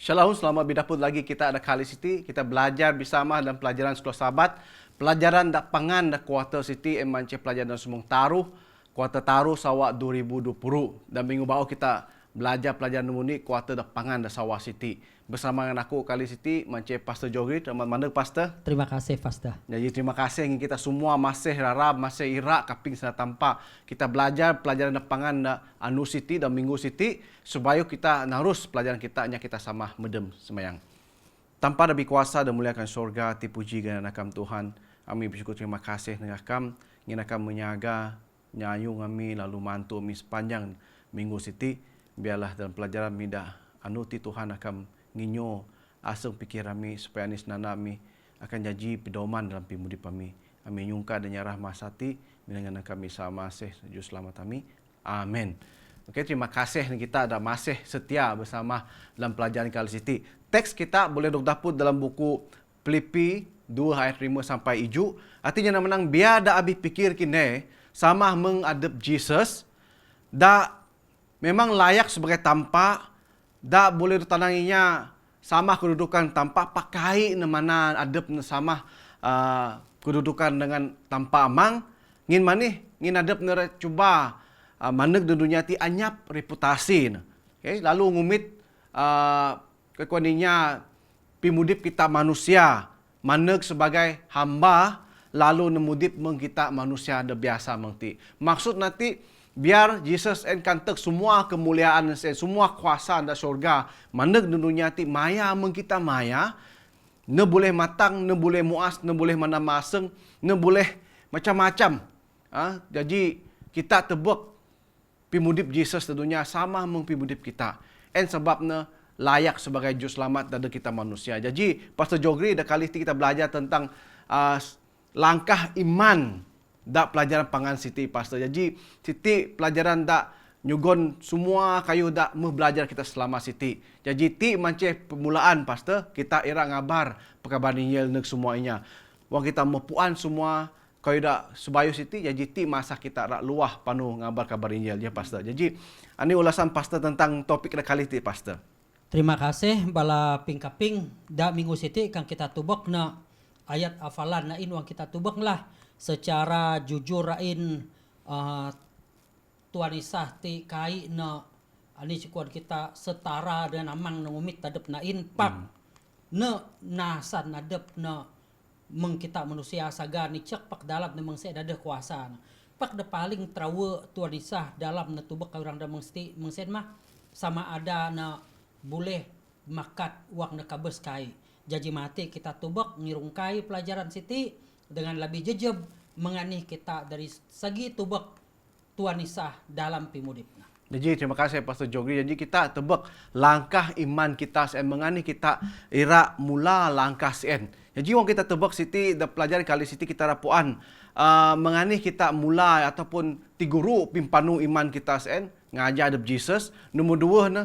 Shalom, selamat bidaput lagi kita ada Kali City. Kita belajar bersama dalam pelajaran Sekolah Sahabat. Pelajaran dak pangan dak kuarter City emance pelajaran dan semung taruh. Kuarter taruh sawak 2020. Dan minggu baru kita belajar pelajaran ni kuarter dak pangan dak sawak City. Bersama dengan aku Kali City, mance Pastor Jogri. Teman mana Pastor? Terima kasih, Pastor. Jadi terima kasih ingin kita semua masih rarab, masih irak kaping sana tampak. Kita belajar pelajaran depangan da Anu City dan Minggu City supaya kita harus pelajaran kita nya kita sama medem semayang. Tanpa lebih kuasa dan muliakan surga, tipuji dan nakam Tuhan. Kami bersyukur terima kasih dengan kam, ingin akan menyaga nyayu kami lalu mantu kami sepanjang Minggu City. Biarlah dalam pelajaran mida anu ti Tuhan akan nginyo aseng pikir kami supaya anis nana kami akan janji pedoman dalam pimudi kami. Kami nyungka dan nyarah masati dengan kami sama masih tuju selamat kami. Amin. Okey, terima kasih kita ada masih setia bersama dalam pelajaran Kali City. Teks kita boleh dok dapat dalam buku Filipi 2 ayat 5 sampai 7. Artinya menang biar dah habis pikir kini sama mengadap Jesus dah memang layak sebagai tampak dah boleh ditananginya sama kedudukan tanpa pakai mana adab sama kedudukan dengan tanpa amang ngin manih ngin adab nera cuba maneg di dunia ti anyap reputasi. Okay? Lalu ngumit kekuaninya pimudip kita manusia maneg sebagai hamba lalu nemudip meng kita manusia ada biasa mengti. Maksud nanti biar Jesus enkantek semua kemuliaan semua kuasa anda surga maneg di dunia ti maya meng kita maya ne boleh matang ne boleh muas ne boleh mana maseng ne boleh macam-macam. Jadi kita tebuk pimudip Jesus di dunia sama meng pimudip kita. En sebabnya layak sebagai juru selamat dari kita manusia. Jadi Pastor Jogri dah kali kita belajar tentang langkah iman dak pelajaran pangan Siti Pastor. Jadi Siti pelajaran dak nyugon semua kayu dak belajar kita selama Siti. Jadi ti mance permulaan Pastor kita ira ngabar perkabar Injil nek semuanya. Wang kita mepuan semua kayu dak sebayu Siti jadi ti masa kita rak luah panu ngabar kabar Injil ya Pastor. Jadi ini ulasan Pastor tentang topik dak kali ti Pastor. Terima kasih bala pingkaping da Minggu Siti kan kita tubak na ayat hafalan na inwang kita tubak lah secara jujur rain Tuan Isah ti kai na ani cikuan kita setara dengan amang nangumit tadep na pak na nasan nadep na meng kita manusia saga ni cek pak dalam na mengse dada kuasa pak de paling trawe Tuan Isah dalam na tubak orang da mengsti mengsen mah sama ada na boleh makat wak na kabes kai jadi mati kita tubak ngirungkai pelajaran Siti dengan lebih jejeb menganih kita dari segi tubak Tuan Isah dalam pimudipna. Jadi terima kasih Pastor Jogri. Jadi kita tebak langkah iman kita sen menganih kita ira mula langkah sen. Jadi wang kita tebak Siti dah pelajaran kali Siti kita rapuan menganih kita mula ataupun ti guru pimpanu iman kita sen ngajar adab Jesus. Nombor dua na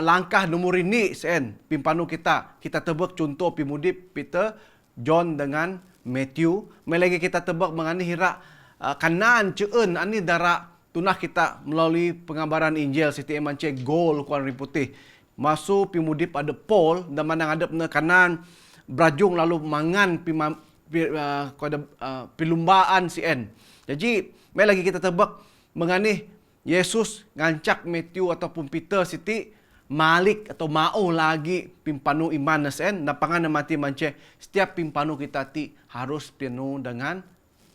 langkah nomor ini sen pimpanu kita tebak contoh pimudip Peter, John dengan Matthew. Melagi kita tebak mengenai hira kanan ceun ani dara tunah kita melalui pengabaran Injil Siti emance gol kuan riputih. Masuk pimudip ada Paul dan manang adep na kanan berajung lalu mangan pilumbaan si en. Jadi melagi kita tebak mengenai Yesus ngancak Matthew ataupun Peter Siti malik atau mau lagi pimpanu iman nasen napangan mati mance setiap pimpanu kita ti harus penuh dengan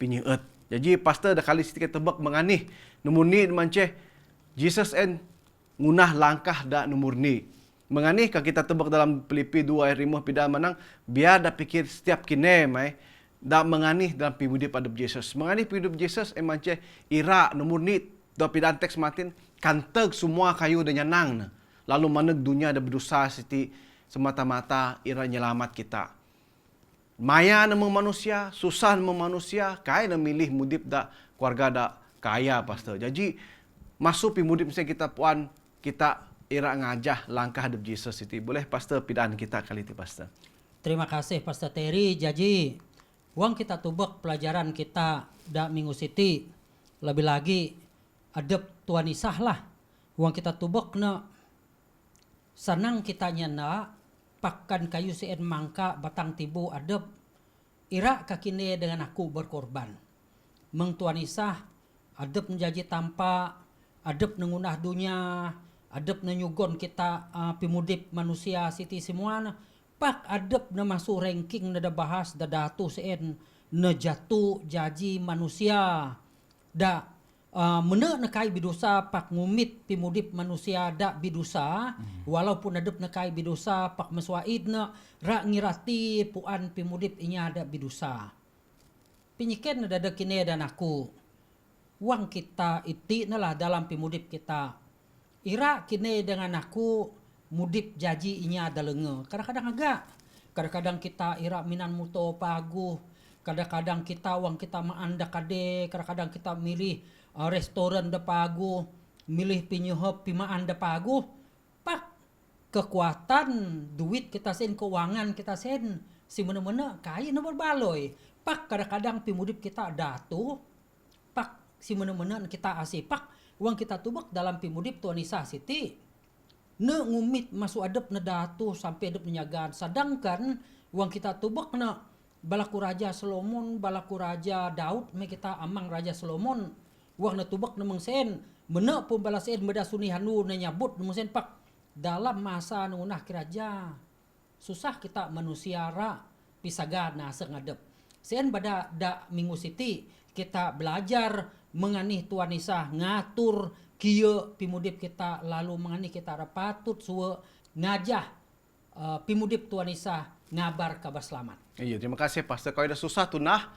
pinyeut. Jadi pastor dah kali Siti kita tebak menganih nomor ni mance Jesus en ngunah langkah dak nomor ni. Menganih ka kita tebak dalam Filipi 2 ayat 5 pida manang biar dah pikir setiap kine mai dak menganih dalam pimudip adab Jesus. Menganih pimudip Jesus mance ira nomor ni dak pidaan teks matin kanteg semua kayu dan nyanang na. Lalu maneg dunia ada berdosa Siti semata-mata ira nyelamat kita. Maya nama manusia, susah nama manusia, kaya nak milih mudip dak keluarga dak kaya Pastor. Jadi masuk pi mudip saya kita puan kita ira ngajah langkah hadap Jesus Siti. Boleh Pastor pidaan kita kali itu Pastor. Terima kasih Pastor Terry. Jadi wang kita tubak pelajaran kita dak Minggu Siti lebih lagi adab Tuan Isah lah. Wang kita tubak na Sanang kita nyana pakan kayu sien mangka batang tibu adep ira kakine dengan aku berkorban. Meng Tuan Isah adep menjadi tanpa adep nengunah dunia adep nenyugon kita pimudip manusia siti semua pak adep na masuk ranking na da bahas da datu sien na jatu jaji manusia da mena na kai bidosa pak ngumit pimudip manusia da bidosa walaupun adep na kai bidosa pak meswaid na ra ngirati puan pimudip inya da bidosa pinyiken na dada kine dan aku wang kita iti nalah dalam pimudip kita ira kine dengan aku mudip jaji inya dalenge kadang-kadang agak kadang-kadang kita ira minan muto pagu kadang-kadang kita wang kita maanda kade kadang-kadang kita milih restoran da pagu milih pinyuhop pimaan da pagu pak kekuatan duit kita sen keuangan kita sen si mana-mana kai na berbaloy pak kadang-kadang pimudip kita datu pak si mana-mana kita asipak uang kita tubak dalam pimudip Tuan Isah Siti ne ngumit masuk adep na datu sampai adep menyagaan sedangkan uang kita tubak na balaku Raja Solomon balaku Raja Daud me kita amang Raja Solomon uang na tubak na mengsen mena pun balasen beda suni hanu na nyabut na mengsen pak dalam masa nunah kiraja susah kita manusia ra pisaga na sengadep sen pada da minggu siti kita belajar menganih Tuan Isah ngatur kieu pimudip kita lalu menganih kita rapatut suwe ngajah pimudip Tuan Isah ngabar kabar selamat. Iya, terima kasih Pastor. Kalau dah susah tunah,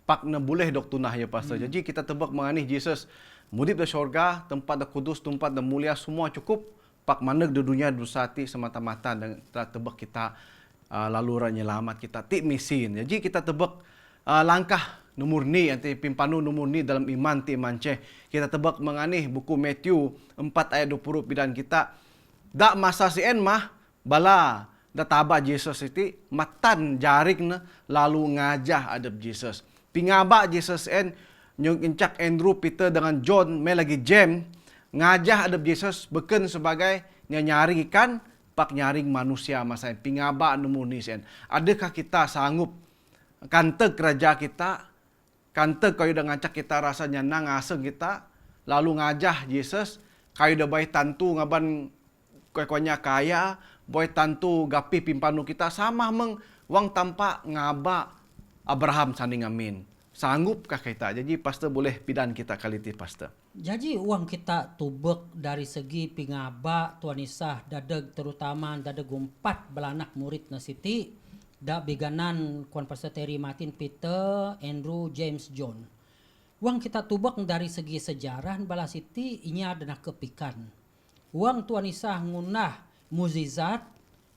pak na boleh dok tunah ya Pastor. Jadi kita tebak menganih Jesus mudip di syurga, tempat da kudus, tempat da mulia semua cukup. Pak maneg di dunia dusati semata-mata dan telah tebak kita laluran nyelamat kita ti misin. Jadi kita tebak langkah nomor ni anti pimpanu nomor ni dalam iman ti mance. Kita tebak menganih buku Matthew 4 ayat 20 bidan kita dak masa sien mah bala da taba Jesus iti matan jarik na lalu ngajah adab Jesus. Pingaba Jesus en nyung incak Andrew, Peter dengan John me lagi James ngajah adab Jesus beken sebagai nyaring ikan pak nyaring manusia masa pingaba nomor ni sen. Adakah kita sanggup kanteg kerja kita kanteg kayu dah ngacak kita rasanya nang aseng kita lalu ngajah Jesus kayu dah baik tantu ngaban konya kaya boy tantu gapi pimpanu kita sama meng wang tampak ngaba Abraham sanding amin. Sanggupkah kita? Jadi pastor boleh pidan kita kali ti pastor. Jadi uang kita tubek dari segi pingaba Tuan Isah dadeg terutama dadeg 4 belanak murid na siti da biganan kuan Pastor Terry Martin Peter Andrew James John. Uang kita tubek dari segi sejarah bala siti inya dana kepikan. Uang Tuan Isah ngunah muzizat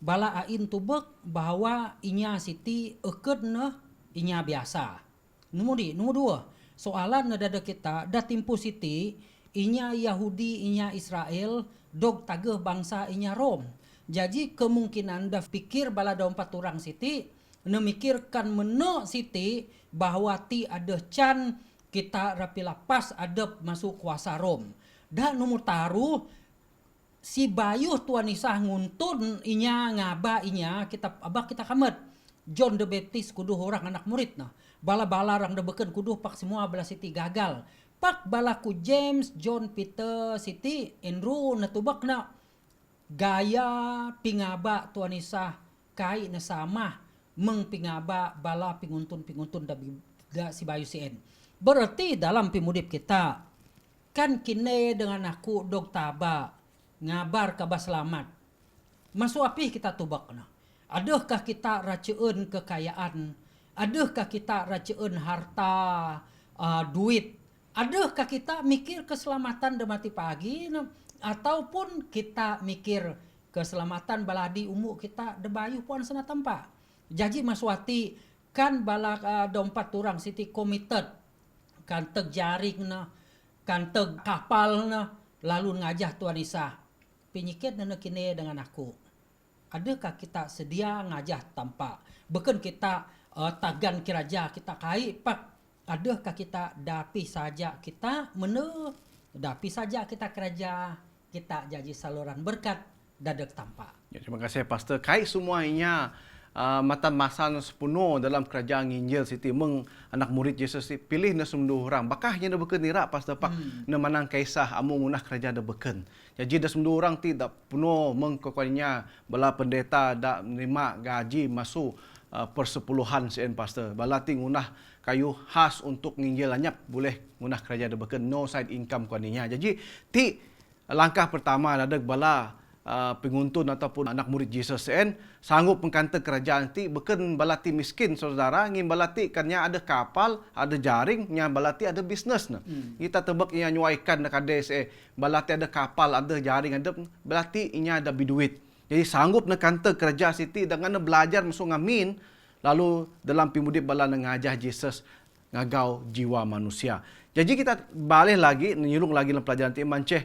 bala ain tubek bahwa inya siti ekedna inya biasa. Nomor 2 soalan nadada kita da timpu siti inya Yahudi inya Israel dog tageh bangsa inya Rom. Jadi kemungkinan da pikir bala 4 orang siti nemikirkan meno siti bahwa ti ada can kita rapi lapas adep masuk kuasa Rom. Dan nomor taruh si Bayuh Tuan Isah nguntun inya ngaba inya kita abah kita kamet John the Baptist kudu orang anak murid nah bala-bala orang da beken kudu pak semua bala siti gagal pak balaku James John Peter siti Andrew natubak na gaya pingaba Tuan Isah kai na sama meng pingaba bala pinguntun da si Bayu sien berarti dalam pimudip kita kan kine dengan aku dog taba ngabar kabar selamat. Masuk api kita tubak na. Adakah kita raceun kekayaan? Adakah kita raceun harta, duit? Adakah kita mikir keselamatan demati pagi na? Ataupun kita mikir keselamatan baladi umuk kita debayu puan sana tampak. Jadi maswati kan bala 4 orang siti committed kan tegjaring na kan teg kapal na lalu ngajah Tuan Isah penyikit na kini dengan aku. Adakah kita sedia ngajah tanpa? Bukan kita tagan kiraja kita kai pak. Adakah kita dapi saja kita dapi saja kita kiraja kita jadi saluran berkat dadak tampak. Ya, terima kasih Pastor. Kait semuanya matan masal sepenuh dalam kerajaan Injil Siti meng anak murid Yesus si pilih na semdu orang. Bakahnya na beken ira Pastor Pak na manang kaisah amu ngunah kerajaan da beken. Jadi da semdu orang ti da penuh mengkokonya bala pendeta da menerima gaji masuk persepuluhan sen Pastor. Bala ti ngunah kayu khas untuk nginjil anyap boleh ngunah kerajaan da beken no side income kuaninya. Jadi ti langkah pertama dadak bala penguntun ataupun anak murid Jesus en sanggup mengkanta kerajaan ti beken balati miskin saudara ngin balati kannya ada kapal ada jaring nya balati ada bisnes na kita tebak nya nyuaikan na kades balati ada kapal ada jaring ada balati inya ada biduit jadi sanggup na kanta kerajaan siti dengan na belajar masuk ngamin lalu dalam pimudip bala ngajah Jesus ngagau jiwa manusia jadi kita balik lagi nyulung lagi dalam pelajaran ti manceh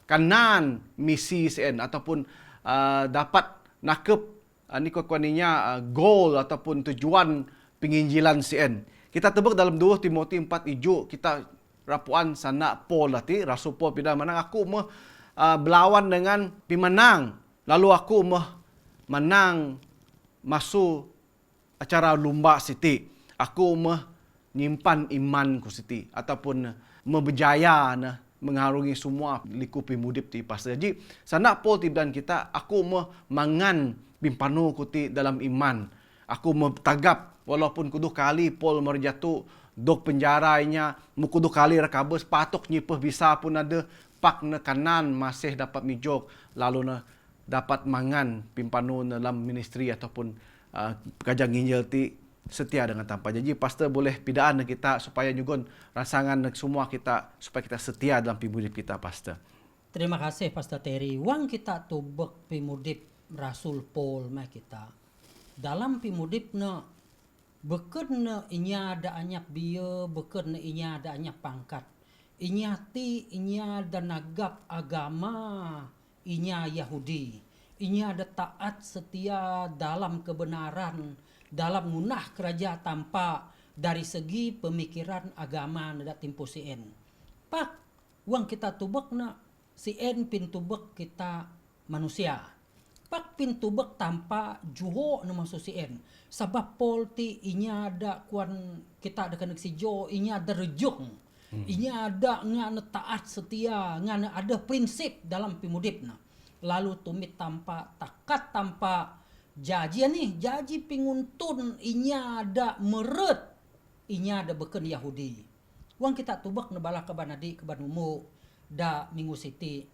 kanan misi CN ataupun dapat nakep ni kuaninya goal ataupun tujuan penginjilan CN. Kita tebak dalam 2 Timothy 4 ijo kita rapuan sana Paul lati Rasul Paul pindah menang aku mah berlawan dengan pemenang lalu aku mah menang masuk acara lumba siti. Aku mah nyimpan imanku siti ataupun berjaya nah mengharungi semua likupi mudip ti Pastor. Jadi sana Paul tibdan kita aku mau mangan bimpanu kuti dalam iman. Aku mau tagap walaupun kudu kali Paul merjatu dok penjaranya mukudu kali rekabes patok nyipeh bisa pun ada pak na kanan masih dapat mijok lalu na dapat mangan pimpanu dalam ministry ataupun kajang nginjil ti setia dengan tanpa. Jadi Pastor boleh pidaan kita supaya juga ransangan semua kita supaya kita setia dalam pimudip kita Pastor. Terima kasih Pastor Terry. Wang kita tubek pimudip Rasul Paul mah kita. Dalam pimudip na beken na inya ada anyak biya, beken na inya ada anyak pangkat. Inya ti inya ada nagap agama, inya Yahudi. Inya ada taat setia dalam kebenaran dalam munah kerajaan tanpa dari segi pemikiran agama nada timpo CN. Pak, wang kita tubek na CN pintubek kita manusia. Pak pintubek tanpa juho na masuk CN. Sabab Paul ti inya ada kuan kita ada kenek si Jo, inya ada rejung. Inya ada ngana taat setia, ngana ada prinsip dalam pimudipna. Lalu tumit tanpa takat tanpa jaji nih, jaji pinguntun inya ada meret, inya ada beken Yahudi. Wang kita tubak nebala kebanadi kebanumu da Minggu Siti.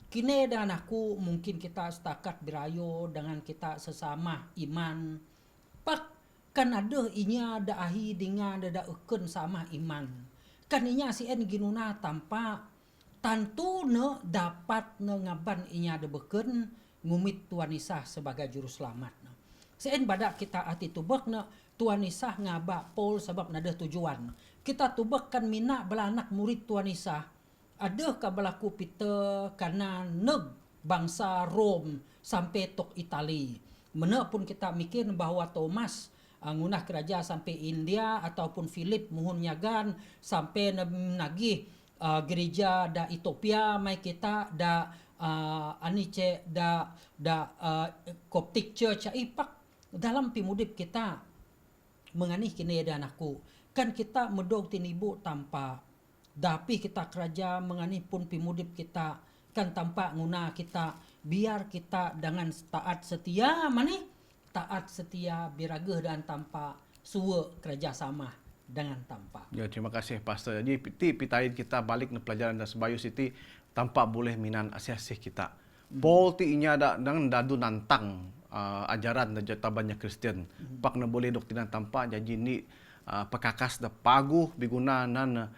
Kini dengan aku mungkin kita setakat birayo dengan kita sesama iman. Pak kan ada inya ada ahi dengan ada eken sama iman. Kan inya si en ginuna tanpa tantu ne dapat ne ngaban inya ada beken ngumit Tuhan Isa sebagai juru selamat. Sen badak kita hati tubak na Tuhan Isa ngaba Paul sebab nada tujuan. Kita tubak kan mina bala anak murid Tuhan Isa. Ada ka balaku pita karena neg bangsa Rom sampai tok Itali. Mana pun kita mikir bahwa Thomas ngunah kerajaan sampai India ataupun Philip muhun nyagan sampai nagih gereja da Ethiopia mai kita da anice da Coptic Church ipak dalam pimudip kita menganih kini dan aku kan kita medog tinibu tanpa tapi kita kerja menganih pun pimudip kita kan tanpa nguna kita biar kita dengan taat setia mani taat setia birageh dan tanpa suwe kerjasama dengan tanpa. Ya, terima kasih Pastor. Jadi pitain kita balik ke pelajaran dan Sebayu Siti tanpa boleh minan asih-asih kita. Paul ti inya ada dengan dadu nantang ajaran dan jata banyak Kristen. Pak na boleh doktrinan tanpa jadi ni pekakas da paguh biguna nan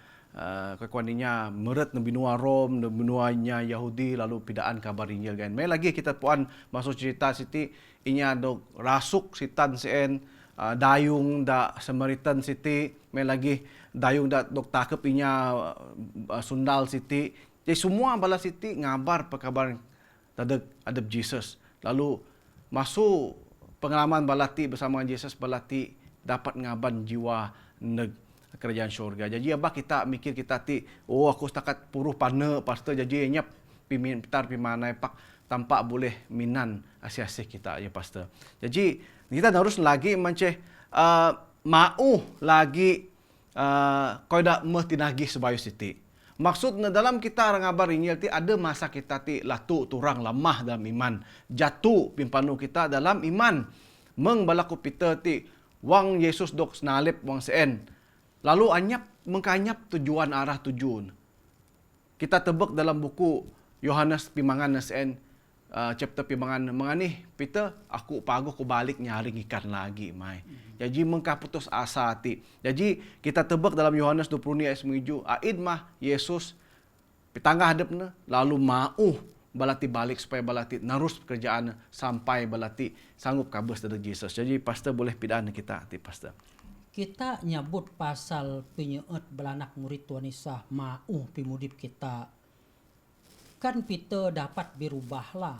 kekuaninya meret na binua Rom, na binuanya Yahudi lalu pidaan kabar Injil kan. May lagi kita puan masuk cerita Siti inya dok rasuk sitan sen dayung da Samaritan Siti, may lagi dayung da dok takep inya sundal Siti. Jadi semua bala Siti ngabar pekabar tadeg adab Jesus. Lalu masuk pengalaman balati bersama Jesus balati dapat ngaban jiwa neg kerajaan syurga. Jadi abah kita mikir kita ti oh aku setakat puruh pana pastor jadi nyap pitar pimanai pak tampak boleh minan asyik kita ya pastor. Jadi kita harus lagi manceh mau lagi kau dak tinagi sebayu siti. Maksudnya dalam kita ngabar ini ada masa kita ti latu turang lemah dalam iman, jatuh pimpanu kita dalam iman. Mengbalaku pita ti wang Yesus dok snalip wang sen. Lalu anyap mengkanyap tujuan arah tujuan. Kita tebak dalam buku Yohanes Pimangan sen chapter Pimangan menganih pita aku paguh ku balik nyaring ikan lagi mai. Jadi mengkaputus asa ti. Jadi kita tebak dalam Yohanes 20 ayat 7 aid mah Yesus pitangah hadapna lalu mau balati balik supaya balati narus pekerjaan sampai balati sanggup kabus dari Yesus. Jadi pastor boleh pidana kita ti pastor. Kita nyebut pasal penyeut belanak murid Tuhan Yesus mau pimudip kita. Kan kita dapat berubahlah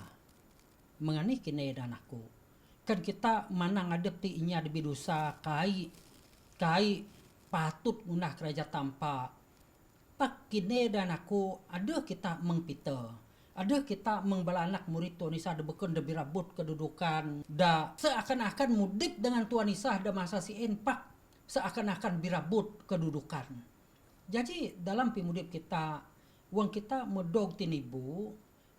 menganih kini dan aku. Kan kita manang adep ti inya ada dosa kai patut unah kerajaan tanpa. Pak kini dan aku ada kita mengpita. Ada kita mengbalanak murid Tuhan Yesus ada beken da birabut kedudukan da seakan-akan mudip dengan Tuhan Yesus da masa si pak seakan-akan birabut kedudukan. Jadi dalam pimudip kita wang kita medog tinibu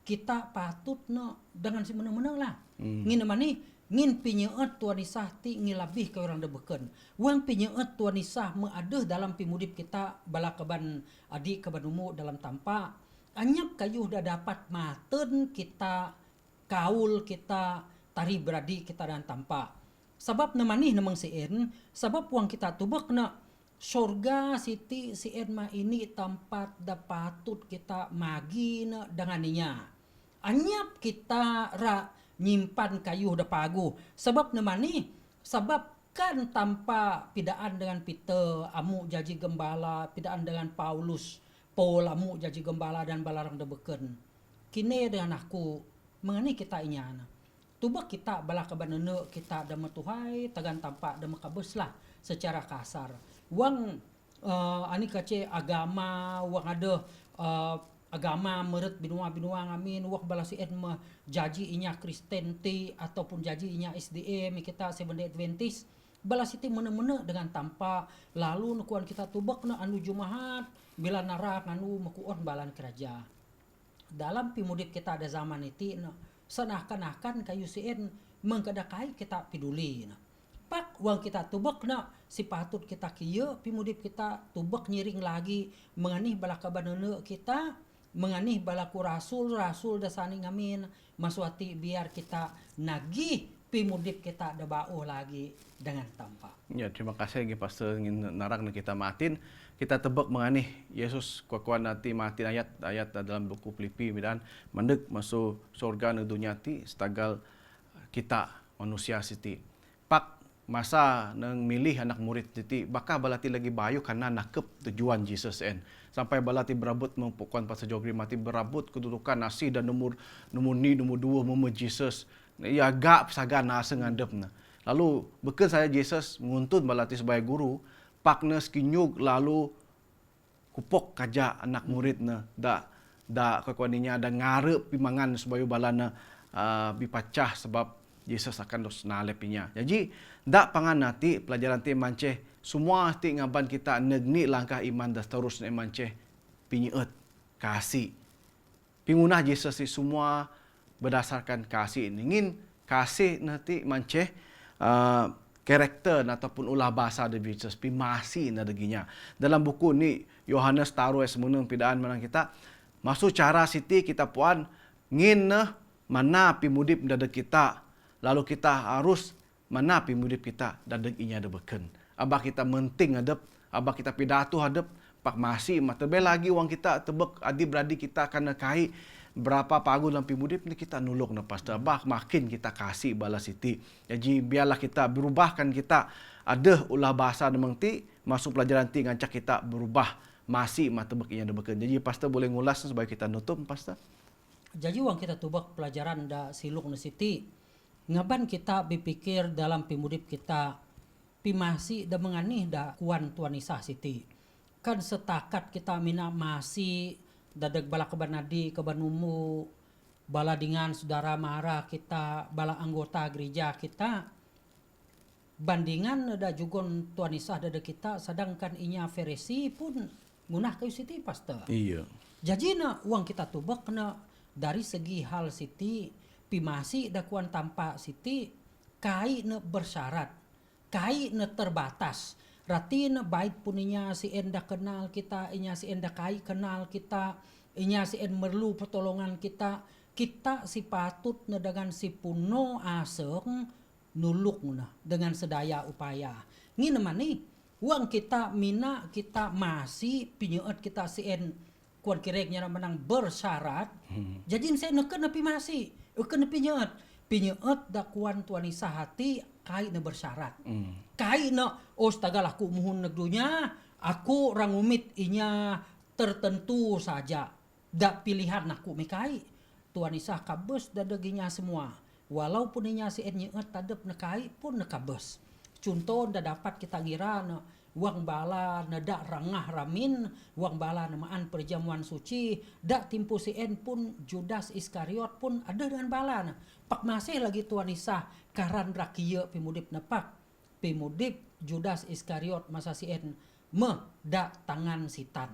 kita patut dengan si menang-menang lah. Ngin mani ngin pinyeut Tuhan Yesus ti ngilabih ke orang da beken. Wang pinyeut Tuhan Yesus meadeuh dalam pimudip kita bala keban adik keban umu dalam tampa anyap kayuh dah dapat maten kita kaul kita tari beradi kita dan tampa. Sebab nemanih nemang sien, sebab wang kita tubak na surga siti sien ma ini tempat da patut kita magi na dengan niya. Anyap kita ra nyimpan kayuh da pagu. Sebab nemanih, sebab kan tanpa pidaan dengan Peter, amu jaji gembala, pidaan dengan Paulus, Paulamu jadi gembala dan balarang debeken. Kini dengan aku mengenai kita inyana. Tubak kita bala kabanene kita ada metuhai tagan tampak ada makabus lah secara kasar. Wang ani kace agama wang ada agama meret binua ngamin wak bala si mah jaji inya Kristen ti ataupun jaji inya SDM kita Seventh-day Adventist bala siti mene-mene dengan tanpa lalu nukuan kita tubak na anu jumahat bila narak anu makuon balan keraja. Dalam pimudip kita ada zaman itu seakan-akan kayu sien mengkedakai kita peduli. Pak wang kita tubak na si patut kita kieu pimudip kita tubak nyiring lagi menganih bala kabanene kita menganih balaku rasul dasani ngamin maswati biar kita nagih pimudip kita ada bau lagi dengan tanpa. Ya, terima kasih lagi pastor ingin narang kita matin. Kita tebak menganih Yesus kuat nanti matin ayat dalam buku Filipi dan mendek masuk surga ne dunia ti setagal kita manusia siti. Pak masa nang milih anak murid siti bakal balati lagi bayu karena nakep tujuan Yesus en. Sampai balati berabut mempukuan pastor Jogri mati berabut kedudukan nasi dan nomor 2 meme Yesus. Ya agak sagan nasa ngadep na. Lalu bekel saya Yesus menguntun balati sebagai guru, pakna skinyug lalu kupok kaja anak murid na da kekuaninya ada ngarep pimangan sebagai balana bipacah sebab Yesus akan dos nalepinya. Jadi dak pangan nanti pelajaran ti manceh semua ti ngaban kita negni langkah iman dan seterusnya manceh pinyeut kasih. Pingunah Yesus si semua berdasarkan kasih. Ingin kasih nanti manceh karakter ataupun ulah bahasa dari Yesus pimasi nadaginya. Dalam buku ni Yohanes taruh semenung pidaan menang kita masuk cara siti kita puan ngin mana pimudip dadeg kita lalu kita harus mana pimudip kita dadeg inya debeken. Abah kita menting hadap, abah kita pidato hadap pak masih matebe lagi uang kita tebek adik-beradik kita akan kai berapa pagu dalam pimudip ni kita nuluk na pastor bah makin kita kasih bala siti. Jadi biarlah kita berubahkan kita ada ulah bahasa nemang ti masuk pelajaran ti ngancak kita berubah masih matebek inya debeken. Jadi pastor boleh ngulas supaya kita nutup pastor. Jadi uang kita tubak pelajaran da siluk na siti ngaban kita berpikir dalam pimudip kita pimasi da menganih da kuan Tuhan Isa siti. Kan setakat kita mina masih dadag bala kebanadi kebanumu bala dengan saudara mara kita bala anggota gereja kita bandingan ada jugon Tuan Isah dada kita sedangkan inya Farisi pun ngunah kayu siti pastor. Iya. Jadi na uang kita tubak kena dari segi hal siti pimasi dakuan tanpa siti kai na bersyarat, kai na terbatas. Rati na baik puninya si enda kenal kita, inya si enda kai kenal kita, inya si en merlu pertolongan kita, kita si patut na dengan si puno aseng nuluk na dengan sedaya upaya. Ngin naman nih, uang kita mina kita masih pinyeut kita si en kuan kireknya menang bersyarat. Jadi saya neken api masih, neken pinyeut dakuan Tuan Isah hati kai na bersyarat. Kai na tagal aku muhun negdunya, aku rangumit inya tertentu saja. Da pilihan aku mekai. Tuan Isah kabes dadaginya semua. Walaupun inya si nyeut tadep nekai pun nekabes. Contoh da dapat kita ngira na uang bala na da rangah ramin, uang bala namaan perjamuan suci, da timpu si pun Judas Iskariot pun ada dengan bala na. Pak masih lagi Tuan Isah karan rakia pimudip nepak. Pimudip Judas Iskariot masa si da tangan sitan.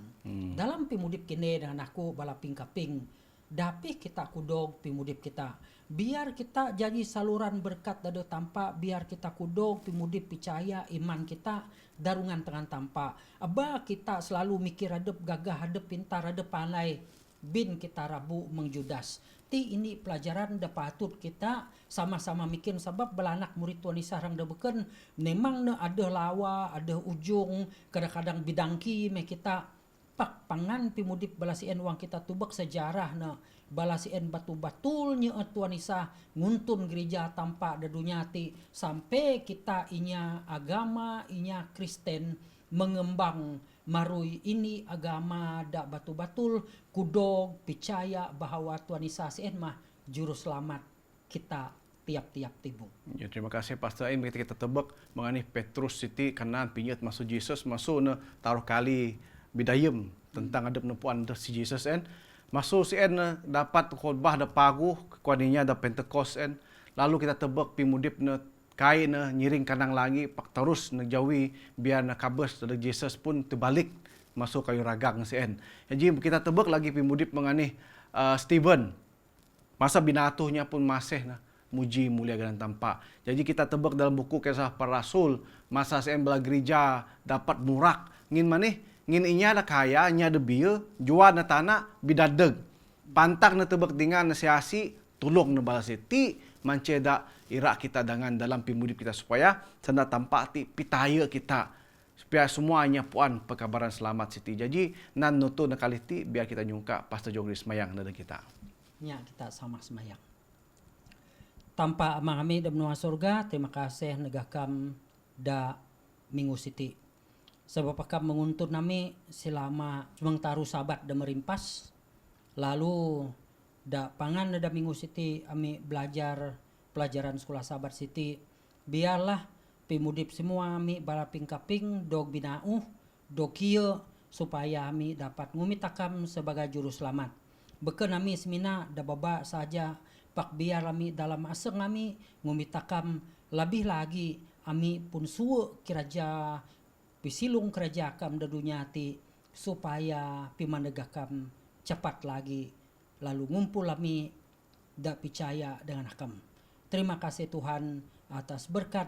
Dalam pimudip kini dengan aku bala ping-kaping, dapi kita kudog pimudip kita. Biar kita jadi saluran berkat dada tanpa, biar kita kudog pimudip percaya iman kita darungan tangan tanpa. Aba kita selalu mikir hadap gagah, hadap pintar, hadap pandai, bin kita rabu mengjudas. Ti ini pelajaran da patut kita sama-sama mikir sebab belanak murid Tuan Isah rang da beken memang na ada lawa, ada ujung, kadang-kadang bidangki me kita pak pangan pimudip balasien uang kita tubak sejarah na balasien batu-batul nyeut Tuan Isah nguntun gereja tanpa dadunyati sampai kita inya agama inya Kristen mengembang marui ini agama da batu-batul kudog percaya bahwa Tuan Isah sien mah juru selamat kita tiap-tiap tibu. Ya, terima kasih Pastor Ain kita tebak mengenai Petrus Siti kanan pinyet masuk Yesus masuk na taruh kali bidayem tentang adab nepuan si Yesus en masuk si en dapat khotbah da pagu kuaninya da Pentecost en lalu kita tebak pimudip na kai na nyiring kanang langi pak terus ngejawi biar na kabes dari Yesus pun terbalik masuk kayu ragang si en. Jadi kita tebak lagi pimudip mengenai Stephen masa binatuhnya pun masih na muji mulia dan tanpa. Jadi kita tebak dalam buku Kisah Para Rasul masa si en bela gereja dapat murak ngin maneh ngin inya ada kaya nya ada bieu jual na tanah bidadeg pantak na tebak dengan nasiasi tulung na balasiti manceda irak kita dengan dalam pimudip kita supaya senda tampak ti pitaya kita supaya semuanya puan pekabaran selamat siti. Jadi nan nutu na kaliti biar kita nyungka Pastor Jogri semayang nada kita. Ya kita sama semayang. Tanpa amang kami da benua surga, terima kasih negakam da minggu siti. Sebab akam menguntun nami selama cumang taruh sabat da merimpas. Lalu da pangan da minggu siti kami belajar pelajaran sekolah sahabat siti. Biarlah pimudip semua kami bala ping-kaping dog binauh dog kieu supaya kami dapat ngumitakam sebagai juru selamat. Beken kami semina da baba saja pak biar kami dalam aseng kami ngumitakam lebih lagi kami pun suwe kiraja pisilung kerja kam da dunia ti supaya pimandegakam cepat lagi lalu ngumpul kami da percaya dengan akam. Terima kasih Tuhan atas berkat.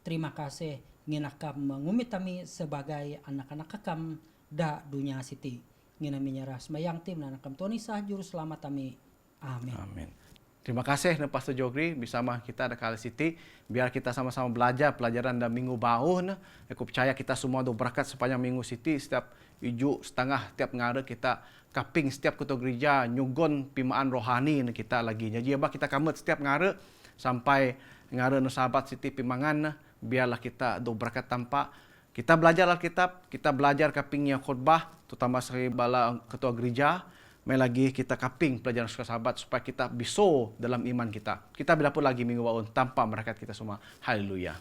Terima kasih nginakam mengumit kami sebagai anak-anak akam da dunia siti. Ngina menyerah semayang tim dan akam Tuhan Isah juru selamat kami. Amin. Amin. Terima kasih na Pastor Jogri bersama kita ada kali Siti biar kita sama-sama belajar pelajaran dan minggu bau na. Aku percaya kita semua do berkat sepanjang minggu Siti setiap iju setengah tiap ngare kita kaping setiap ketua gereja nyugon pimaan rohani na kita lagi. Jadi abah kita kamet setiap ngare sampai ngare na sahabat Siti pimangan na biarlah kita do berkat tanpa kita belajar Alkitab, kita belajar kapingnya khotbah terutama sebagai bala ketua gereja. Mai lagi kita kaping pelajaran sekolah sahabat supaya kita biso dalam iman kita. Kita berdapat lagi minggu baun tanpa berkat kita semua. Haleluya.